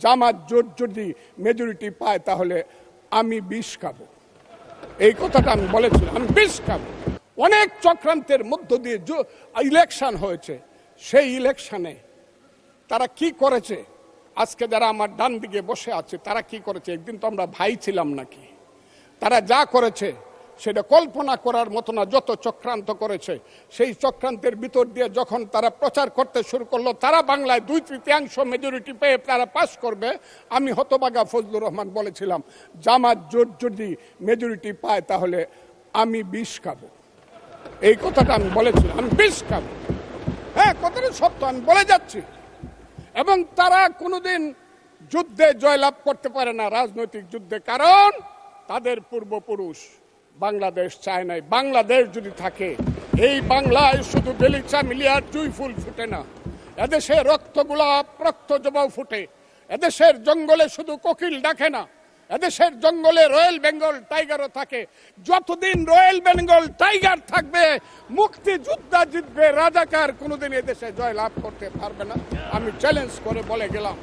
জামাত জোট যদি মেজরিটি পায় তাহলে আমি বিষ খাবো। এই কথাটা আমি বলেছিলাম, আমি বিষ খাবো। অনেক চক্রান্তের মধ্য দিয়ে ইলেকশন হয়েছে। সেই ইলেকশনে তারা কি করেছে, আজকে যারা আমার ডান দিকে বসে আছে তারা কি করেছে, একদিন তো আমরা ভাই ছিলাম নাকি? তারা যা করেছে সেটা কল্পনা করার মতো না। যত চক্রান্ত করেছে, সেই চক্রান্তের ভিতর দিয়ে যখন তারা প্রচার করতে শুরু করলো তারা বাংলায় 2/3 মেজরিটি পেয়ে তারা পাস করবে, আমি হতবাগা ফজলুর রহমান বলেছিলাম জামাত জোট যদি মেজরিটি পায় তাহলে আমি বিষ খাবো। এই কথাটা আমি বলেছিলাম, আমি বিষ খাবো। হ্যাঁ, কথাটা সত্য, আমি বলে যাচ্ছি। এবং তারা কোনোদিন যুদ্ধে জয়লাভ করতে পারে না, রাজনৈতিক যুদ্ধে, কারণ তাদের পূর্বপুরুষ বাংলাদেশ চায় নাই। বাংলাদেশ যদি থাকে, এই বাংলায় শুধু বেলিচা মিলিয়ার জুই ফুল ফুটে না, এদেশে রক্তগোলাপ রক্ত জবাও ফুটে। এদেশের জঙ্গলে শুধু কোকিল ডাকে না, এদেশের জঙ্গলে রয়্যাল বেঙ্গল টাইগারও থাকে। যতদিন রয়্যাল বেঙ্গল টাইগার থাকবে, মুক্তিযোদ্ধা জিতবে, রাজাকার কোনোদিন এদেশে জয় লাভ করতে পারবে না। আমি চ্যালেঞ্জ করে বলে গেলাম।